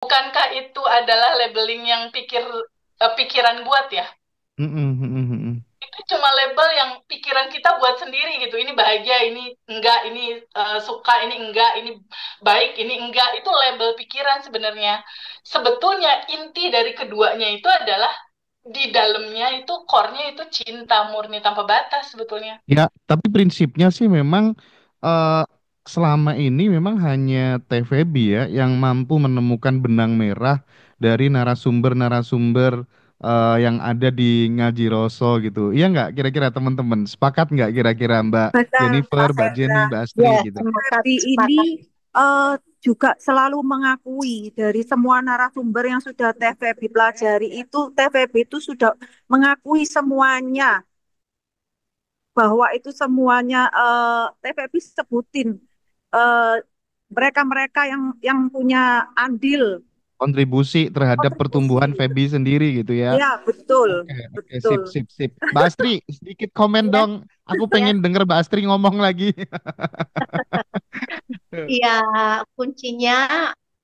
Bukankah itu adalah labeling yang pikiran buat ya? Mm-mm, mm-mm, mm-mm. Itu cuma label yang pikiran kita buat sendiri gitu. Ini bahagia, ini enggak, ini suka, ini enggak, ini baik, ini enggak. Itu label pikiran sebenarnya. Sebetulnya inti dari keduanya itu adalah di dalamnya itu core-nya itu cinta murni tanpa batas sebetulnya. Ya, tapi prinsipnya sih memang eh, selama ini memang hanya TVB ya yang mampu menemukan benang merah dari narasumber-narasumber yang ada di Ngaji Roso gitu. Iya nggak kira-kira teman-teman? Sepakat nggak kira-kira Mbak Benar, Jennifer, Mas Mbak Jenny, Hendra. Mbak Astri Ya, gitu? sepakat, Feby ini sepakat. eh, juga selalu mengakui dari semua narasumber yang sudah TVB pelajari itu, TVB itu sudah mengakui semuanya bahwa itu semuanya TVB sebutin eh, mereka-mereka yang punya andil Kontribusi terhadap kontribusi. pertumbuhan Feby sendiri gitu ya. Ya, betul, Oke, oke, betul. sip, sip, sip. Mbak Astri, sedikit komen Ya, dong. Aku ya, pengen denger Mbak Astri ngomong lagi. ya, kuncinya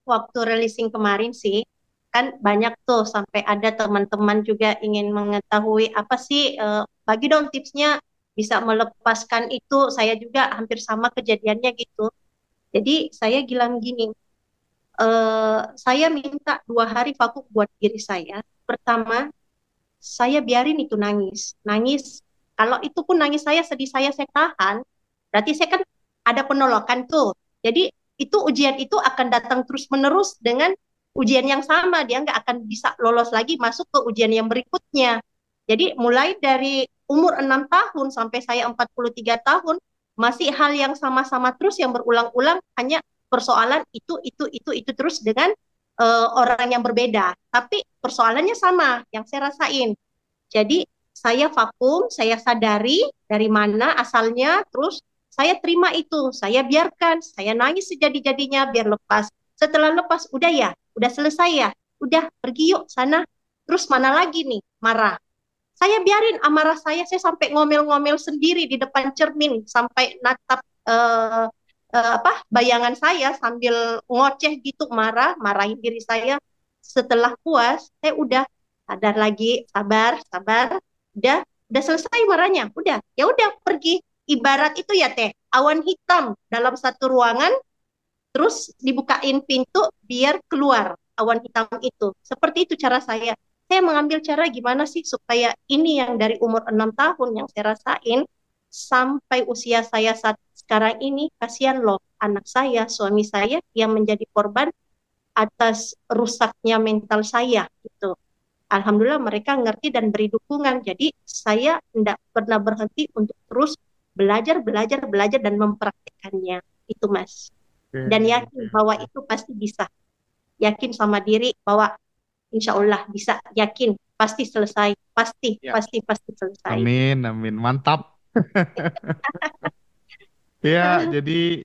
waktu releasing kemarin sih, kan banyak tuh sampai ada teman-teman juga ingin mengetahui apa sih, bagi dong tipsnya bisa melepaskan itu. Saya juga hampir sama kejadiannya gitu. Jadi saya bilang gini, saya minta 2 hari vakum buat diri saya. Pertama, saya biarin itu nangis, nangis. Kalau itu pun nangis saya tahan, berarti saya kan ada penolakan tuh. Jadi itu ujian itu akan datang terus-menerus dengan ujian yang sama, dia nggak akan bisa lolos lagi masuk ke ujian yang berikutnya. Jadi mulai dari umur 6 tahun sampai saya 43 tahun, masih hal yang sama-sama terus yang berulang-ulang, hanya persoalan itu terus dengan orang yang berbeda. Tapi persoalannya sama yang saya rasain. Jadi saya vakum, saya sadari dari mana asalnya, terus saya terima itu, saya biarkan, saya nangis sejadi-jadinya biar lepas. Setelah lepas, udah ya, udah selesai ya, udah pergi yuk sana. Terus mana lagi nih, marah. Saya biarin amarah saya sampai ngomel-ngomel sendiri di depan cermin, sampai natap apa bayangan saya sambil ngoceh gitu, marahin diri saya. Setelah puas, saya udah sadar lagi, sabar, sabar, udah selesai marahnya, udah, ya udah pergi. Ibarat itu ya teh, awan hitam dalam satu ruangan, terus dibukain pintu biar keluar awan hitam itu. Seperti itu cara saya. Saya mengambil cara gimana sih supaya ini yang dari umur 6 tahun yang saya rasain sampai usia saya saat sekarang ini, kasihan loh anak saya, suami saya yang menjadi korban atas rusaknya mental saya gitu. Alhamdulillah mereka ngerti dan beri dukungan. Jadi saya tidak pernah berhenti untuk terus belajar, belajar, belajar dan mempraktikkannya. Itu Mas. Oke, Dan oke, yakin bahwa oke. itu pasti bisa. Yakin sama diri bahwa insya Allah bisa. Yakin pasti selesai. Pasti, Ya, pasti, pasti selesai. amin, amin. Mantap. Ya, jadi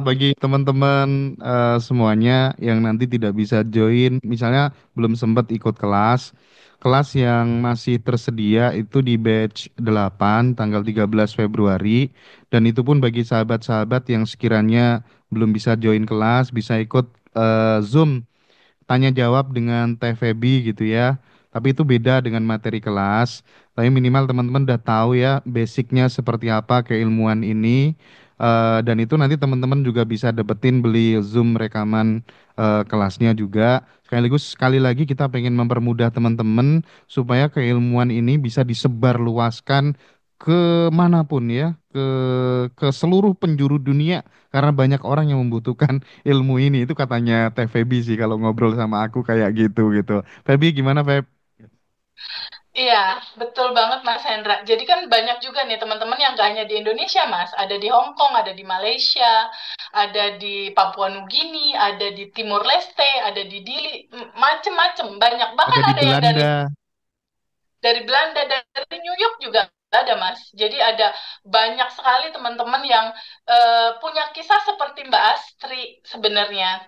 bagi teman-teman semuanya yang nanti tidak bisa join, misalnya belum sempat ikut kelas, kelas yang masih tersedia itu di batch 8 tanggal 13 Februari, dan itu pun bagi sahabat-sahabat yang sekiranya belum bisa join kelas, bisa ikut Zoom tanya jawab dengan TVB gitu ya. Tapi itu beda dengan materi kelas. Tapi minimal teman-teman udah tahu ya basicnya seperti apa keilmuan ini. Dan itu nanti teman-teman juga bisa dapetin beli Zoom rekaman kelasnya juga. Sekaligus sekali lagi kita pengen mempermudah teman-teman supaya keilmuan ini bisa disebar luaskan ke manapun ya, ke seluruh penjuru dunia karena banyak orang yang membutuhkan ilmu ini. Itu katanya Teh Feby sih kalau ngobrol sama aku kayak gitu gitu. Feby gimana Feb? Iya, betul banget Mas Hendra. Jadi kan banyak juga nih teman-teman yang gak hanya di Indonesia Mas, ada di Hong Kong, ada di Malaysia, ada di Papua Nugini, ada di Timur Leste, ada di Dili, macem-macem, banyak. Bahkan Ada di ada yang dari Belanda. Belanda, dari New York juga ada Mas. Jadi ada banyak sekali teman-teman yang punya kisah seperti Mbak Astri sebenarnya.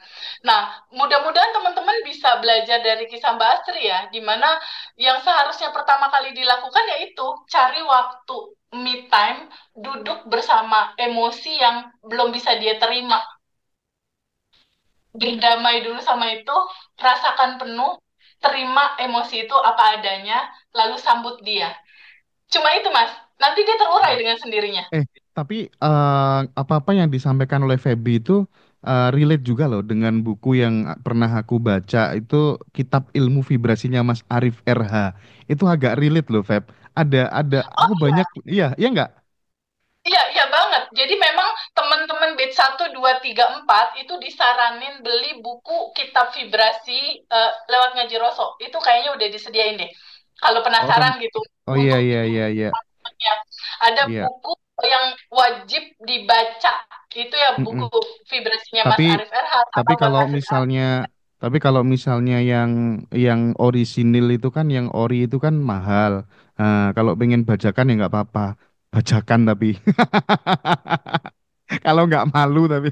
Nah, mudah-mudahan teman-teman bisa belajar dari kisah Mbak Astri ya, di mana yang seharusnya pertama kali dilakukan yaitu cari waktu me time, duduk bersama emosi yang belum bisa dia terima. berdamai dulu sama itu, rasakan penuh, terima emosi itu apa adanya, lalu sambut dia. Cuma itu, Mas. Nanti dia terurai dengan sendirinya. Tapi apa-apa yang disampaikan oleh Feby itu relate juga loh dengan buku yang pernah aku baca itu Kitab Ilmu Vibrasinya Mas Arif RH. Itu agak relate loh, Feb. Ada Oh aku banyak iya, iya nggak? iya, iya banget. Jadi memang teman-teman batch 1, 2, 3, 4 itu disaranin beli buku Kitab Vibrasi lewat Ngaji Roso. Itu kayaknya udah disediain deh. Kalau Oh, penasaran gitu oh iya untuk iya iya iya. ya, ada Iya. buku yang wajib dibaca. Itu ya buku Mm-mm. Vibrasinya Mas Tapi Arif RH tapi atau kalau Kakak Sekar. misalnya yang orisinil itu kan yang ori itu kan mahal. Nah, kalau pengen bajakan ya nggak apa-apa. Bajakan tapi kalau nggak malu tapi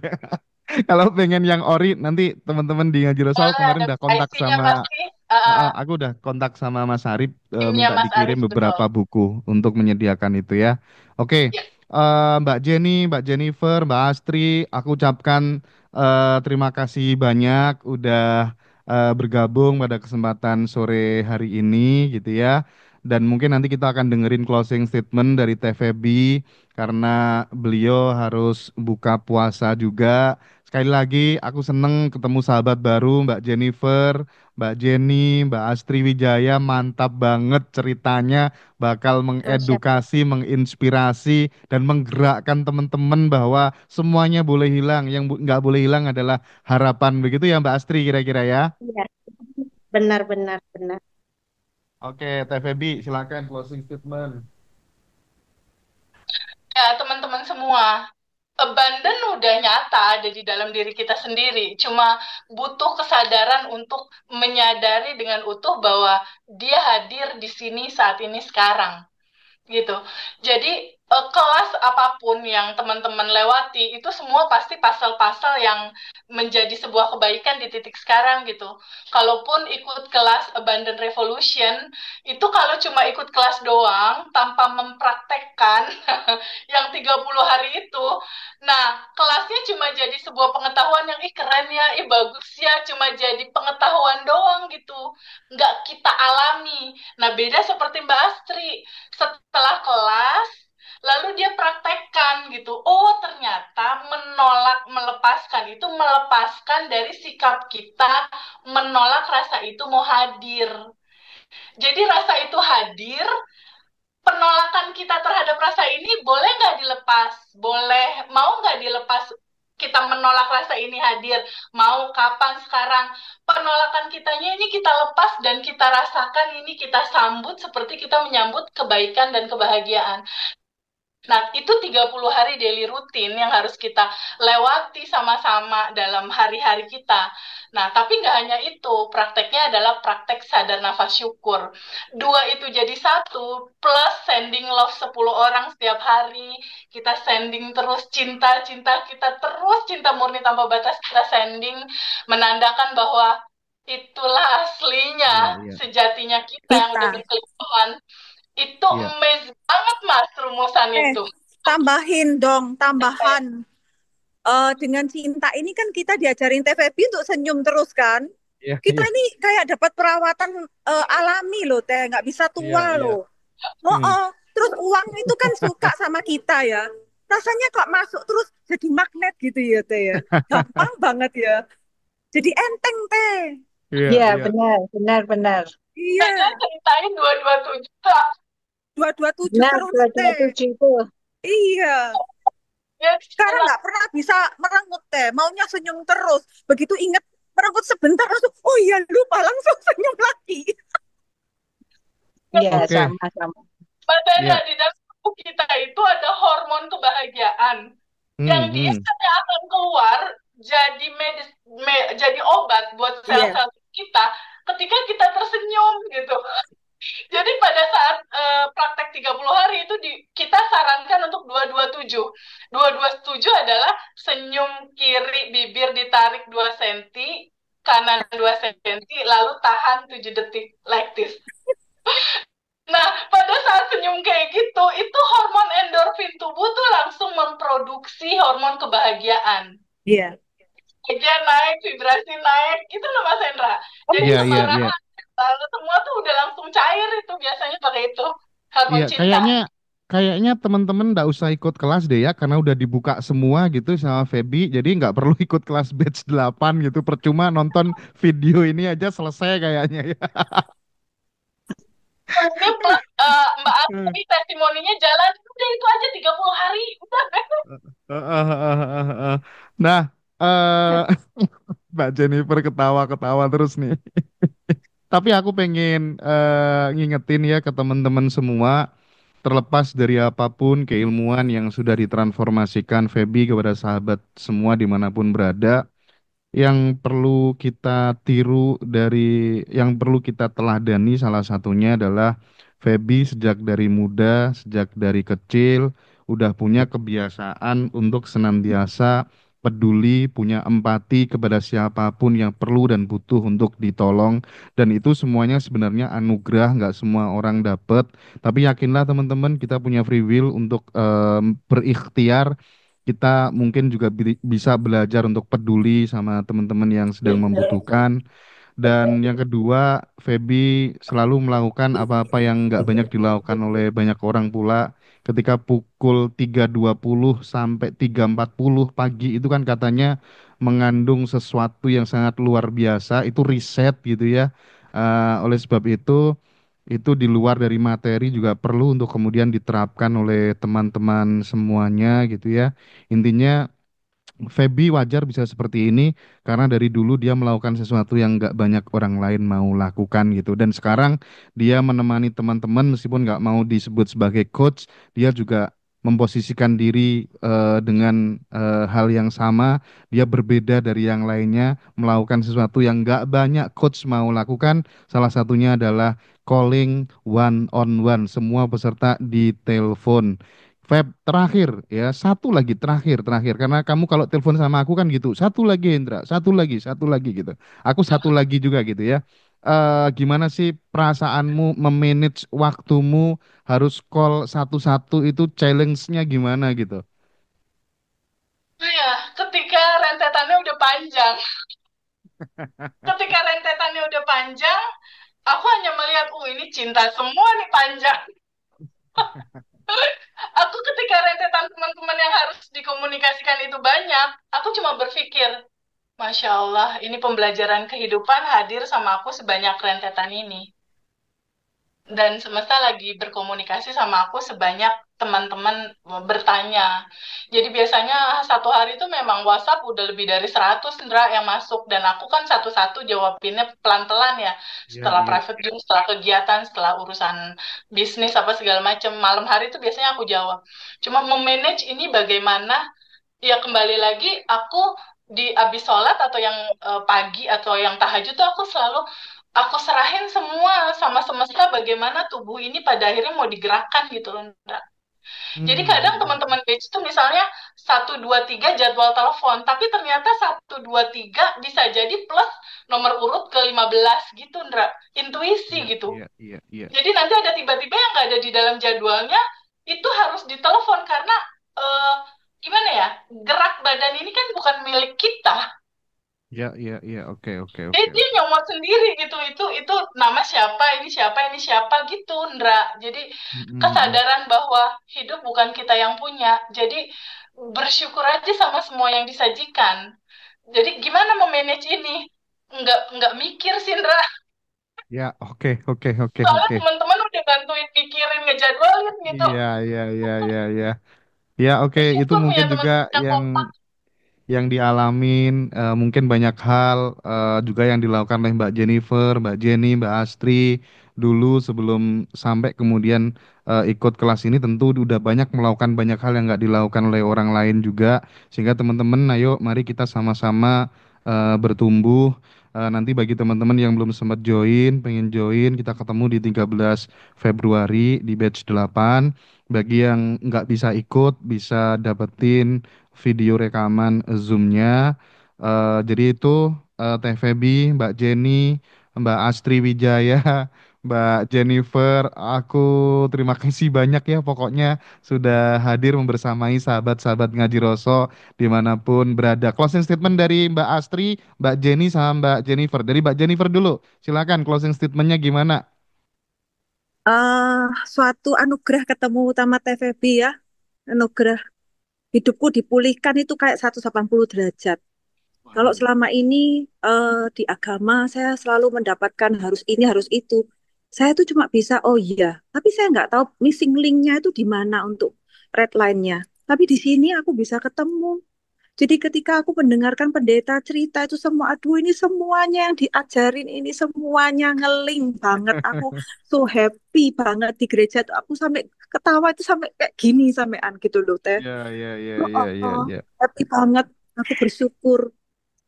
kalau pengen yang ori nanti teman-teman di Ngaji Rosal Boleh kemarin ada udah kontak IC-nya sama pasti. aku udah kontak sama Mas Arif Timnya minta Mas dikirim Arif, betul. beberapa buku untuk menyediakan itu ya. Oke, Ya. Mbak Jenny, Mbak Jennifer, Mbak Astri, aku ucapkan terima kasih banyak udah bergabung pada kesempatan sore hari ini gitu ya. Dan mungkin nanti kita akan dengerin closing statement dari TVB karena beliau harus buka puasa juga. Sekali lagi, aku seneng ketemu sahabat baru, Mbak Jennifer, Mbak Jenny, Mbak Astri Wijaya, mantap banget ceritanya, bakal Siap. mengedukasi, menginspirasi, dan menggerakkan teman-teman bahwa semuanya boleh hilang. Yang nggak boleh hilang adalah harapan. Begitu ya Mbak Astri kira-kira ya? Iya, benar, benar, benar. Oke, TVB, silakan closing statement. Ya, teman-teman semua, abandon udah nyata ada di dalam diri kita sendiri. Cuma butuh kesadaran untuk menyadari dengan utuh bahwa dia hadir di sini saat ini sekarang. Gitu. Jadi kelas apapun yang teman-teman lewati itu semua pasti pasal-pasal yang menjadi sebuah kebaikan di titik sekarang gitu. Kalaupun ikut kelas Abundant Revolution, itu kalau cuma ikut kelas doang tanpa mempraktekkan yang 30 hari itu, nah kelasnya cuma jadi sebuah pengetahuan yang ih keren ya, ih bagus ya, cuma jadi pengetahuan doang gitu. Nggak kita alami. Nah beda seperti Mbak Astri, setelah kelas lalu dia praktekkan gitu. Oh, ternyata menolak melepaskan itu melepaskan dari sikap kita menolak rasa itu mau hadir. Jadi rasa itu hadir, penolakan kita terhadap rasa ini boleh nggak dilepas? Boleh. Mau nggak dilepas? Kita menolak rasa ini hadir. Mau kapan sekarang? Penolakan kitanya ini kita lepas dan kita rasakan ini kita sambut seperti kita menyambut kebaikan dan kebahagiaan. Nah, itu 30 hari daily rutin yang harus kita lewati sama-sama dalam hari-hari kita. Nah, tapi nggak hanya itu, prakteknya adalah praktek sadar nafas syukur. Dua itu jadi satu, plus sending love 10 orang setiap hari. Kita sending terus cinta-cinta, kita terus cinta murni tanpa batas, kita sending, menandakan bahwa itulah aslinya, Iya, iya. sejatinya kita yang udah Kita. berkelimpahan. Itu Iya. amazing banget mas rumusan itu. Tambahin dong, tambahan. Dengan cinta ini kan kita diajarin TVB untuk senyum terus kan. Iya, Kita iya, ini kayak dapat perawatan alami loh, Teh. Nggak bisa iya, tua iya. loh. Terus uang itu kan suka sama kita ya. Rasanya kok masuk terus jadi magnet gitu ya, Teh ya. Gampang banget ya. Jadi enteng, Teh. Iya, Iya, iya. benar, benar, benar. Saya Iya, ceritain 227 Kak. 227 Benar, terus, dua dua Teh. tujuh itu. Iya. Ya, Sekarang setelah nggak pernah bisa merengut, Teh. Maunya senyum terus. Begitu inget merengut sebentar langsung, oh iya lupa langsung senyum lagi. Iya, Oke, sama-sama. padanya iya. di dalam tubuh kita itu ada hormon kebahagiaan yang dia Hmm. akan keluar jadi jadi obat buat Iya, sel-sel kita ketika kita tersenyum gitu. Jadi pada saat praktek 30 hari itu kita sarankan untuk 227. 227 adalah senyum kiri bibir ditarik 2 cm, kanan 2 cm, lalu tahan 7 detik like this. Nah, pada saat senyum kayak gitu, itu hormon endorfin tubuh tuh langsung memproduksi hormon kebahagiaan. iya. aja naik, vibrasi naik, gitu loh Mas Hendra. Jadi Iya, iya, iya. kemarahan, lalu semua tuh udah langsung cair itu biasanya pakai itu. Hormon Iya, cinta. kayaknya teman-teman nggak usah ikut kelas deh ya, karena udah dibuka semua gitu sama Feby, jadi nggak perlu ikut kelas batch 8 gitu, percuma nonton video ini aja selesai kayaknya ya. Ini plus Mbak Asri testimoninya jalan, udah itu aja 30 hari, udah. Nah, eh Mbak Jennifer ketawa-ketawa terus nih. Tapi aku pengen ngingetin ya ke teman-teman semua, terlepas dari apapun keilmuan yang sudah ditransformasikan Feby kepada sahabat semua dimanapun berada, yang perlu kita tiru dari, yang perlu kita teladani salah satunya adalah Feby sejak dari muda, sejak dari kecil, udah punya kebiasaan untuk senantiasa peduli, punya empati kepada siapapun yang perlu dan butuh untuk ditolong. Dan itu semuanya sebenarnya anugerah, nggak semua orang dapat. Tapi yakinlah teman-teman, kita punya free will untuk berikhtiar. Kita mungkin juga bisa belajar untuk peduli sama teman-teman yang sedang membutuhkan. Dan yang kedua, Feby selalu melakukan apa-apa yang nggak banyak dilakukan oleh banyak orang pula. Ketika pukul 3.20 sampai 3.40 pagi itu kan katanya mengandung sesuatu yang sangat luar biasa. Itu riset gitu ya. Oleh sebab itu di luar dari materi juga perlu untuk kemudian diterapkan oleh teman-teman semuanya gitu ya. Intinya Feby wajar bisa seperti ini karena dari dulu dia melakukan sesuatu yang nggak banyak orang lain mau lakukan gitu. Dan sekarang dia menemani teman-teman meskipun nggak mau disebut sebagai coach, dia juga memposisikan diri dengan hal yang sama. Dia berbeda dari yang lainnya, melakukan sesuatu yang nggak banyak coach mau lakukan. Salah satunya adalah calling one on one, semua peserta di telepon. Feb, terakhir ya, satu lagi terakhir karena kamu kalau telepon sama aku kan gitu, satu lagi Indra, satu lagi gitu, aku satu lagi juga gitu ya. Gimana sih perasaanmu memanage waktumu, harus call satu-satu, itu challenge-nya gimana gitu? Oh ya, ketika rentetannya udah panjang. Ketika rentetannya udah panjang, aku hanya melihat, ini cinta semua nih panjang. Aku ketika rentetan teman-teman yang harus dikomunikasikan itu banyak, aku cuma berpikir, Masya Allah, ini pembelajaran kehidupan hadir sama aku sebanyak rentetan ini. Dan semesta lagi berkomunikasi sama aku sebanyak teman-teman bertanya. Jadi biasanya satu hari itu memang WhatsApp udah lebih dari 100 Ndra yang masuk. Dan aku kan satu-satu jawabinnya pelan-pelan ya. Iya, Setelah iya. private job, setelah kegiatan, setelah urusan bisnis apa segala macam. Malam hari itu biasanya aku jawab. Cuma memanage ini bagaimana, ya kembali lagi aku di abis sholat atau yang pagi atau yang tahajud tuh aku serahin semua sama semesta bagaimana tubuh ini pada akhirnya mau digerakkan gitu loh. Ndra. Jadi kadang Hmm. teman-teman batch tuh misalnya 1, 2, 3 jadwal telepon, tapi ternyata 1, 2, 3 bisa jadi plus nomor urut ke 15 gitu, Ndra. Intuisi Iya, gitu. iya, iya, iya. Jadi nanti ada tiba-tiba yang nggak ada di dalam jadwalnya, itu harus ditelepon karena eh, gimana ya, gerak badan ini kan bukan milik kita. Iya, iya, iya. Oke, oke, Jadi oke, dia oke. nyomot sendiri gitu, itu nama siapa, ini siapa gitu, Ndra. Jadi Mm, mm, mm. kesadaran bahwa hidup bukan kita yang punya. Jadi bersyukur aja sama semua yang disajikan. Jadi gimana memanage ini? Nggak mikir sih, Ndra. Ya, oke, oke, oke, Soalnya oke. teman-teman udah bantuin mikirin, ngejadwalin gitu. Iya, iya, iya, iya, iya. Ya, oke, itu Bersyukur punya mungkin juga teman-teman yang yang kompak. dialamin, mungkin banyak hal juga yang dilakukan oleh Mbak Jennifer, Mbak Jenny, Mbak Astri dulu sebelum sampai kemudian ikut kelas ini, tentu udah banyak melakukan banyak hal yang nggak dilakukan oleh orang lain juga, sehingga teman-teman ayo mari kita sama-sama bertumbuh. Nanti bagi teman-teman yang belum sempat join, pengen join, kita ketemu di 13 Februari di batch 8. Bagi yang nggak bisa ikut, bisa dapetin video rekaman Zoom-nya. Jadi itu Teh Feby, Mbak Jenny, Mbak Astri Wijaya, Mbak Jennifer. Aku terima kasih banyak ya pokoknya sudah hadir membersamai sahabat-sahabat Ngaji Roso dimanapun berada. Closing statement dari Mbak Astri, Mbak Jenny sama Mbak Jennifer. Dari Mbak Jennifer dulu, silakan closing statementnya gimana? eh Suatu anugerah ketemu sama TVB ya, anugerah hidupku dipulihkan itu kayak 180 derajat. Kalau Waduh. selama ini di agama saya selalu mendapatkan harus ini harus itu. Saya tuh cuma bisa oh iya, tapi saya nggak tahu missing link-nya itu di mana untuk red line-nya. Tapi di sini aku bisa ketemu. Jadi ketika aku mendengarkan pendeta cerita itu semua, aduh ini semuanya yang diajarin ini semuanya ngeling banget. Aku so happy banget di gereja tuh. Aku sampai ketawa itu sampai kayak gini sampean gitu loh teh. Ya, ya, ya, Oh, ya, oh, ya, oh. ya. Happy banget. Aku bersyukur.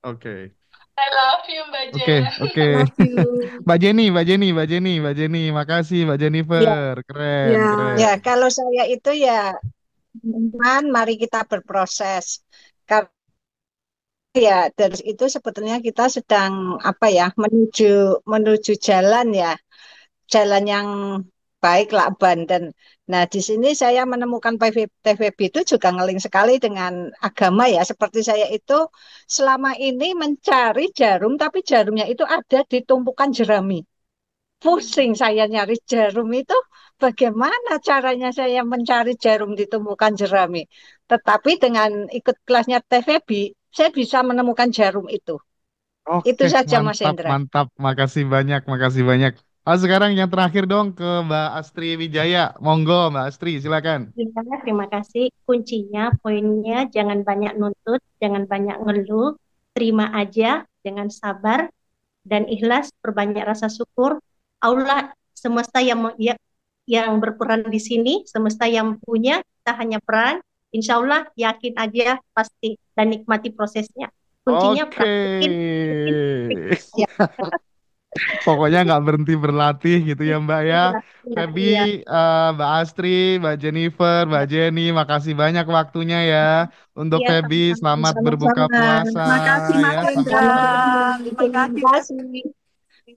Oke. I love you, Mbak Oke, Jen. oke. Love you. Mbak Jenny, Mbak Jenny, Mbak Jenny, Mbak Jenny. Makasih Mbak Ya, Jennifer. Keren, Ya, ya keren. kalau saya itu ya teman, mari kita berproses. Karena ya dari itu sebetulnya kita sedang apa ya menuju menuju jalan ya, jalan yang baik lakban dan nah di sini saya menemukan TVB itu juga ngeling sekali dengan agama ya. Seperti saya itu selama ini mencari jarum, tapi jarumnya itu ada di tumpukan jerami. Pusing saya nyari jarum itu bagaimana caranya saya mencari jarum di tumpukan jerami. Tetapi dengan ikut kelasnya TVB, saya bisa menemukan jarum itu. Itu Oke, saja Mas mantap, Hendra. mantap. Makasih banyak, makasih banyak. Ah, sekarang yang terakhir dong ke Mbak Astri Wijaya. Monggo, Mbak Astri, silakan. Terima kasih. Kuncinya, poinnya, jangan banyak nuntut, jangan banyak ngeluh, terima aja dengan sabar dan ikhlas, perbanyak rasa syukur. Allah semesta yang berperan di sini, semesta yang punya, kita hanya peran. Insya Allah yakin aja pasti dan nikmati prosesnya. Kuncinya Oke. praktekin, ya. Pokoknya nggak berhenti berlatih gitu ya Mbak ya. Feby, Iya, Mbak Astri, Mbak Jennifer, Mbak Jenny, makasih banyak waktunya ya. Untuk iya, Feby, sama-sama. selamat berbuka Sama-sama. puasa makasih ya. Mas Sampai Hendra. Terima Makasih Mas. kasih.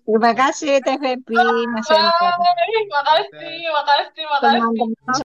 Terima kasih TVB, Mas Hendra. Bye. Makasih, makasih, makasih. Teman-teman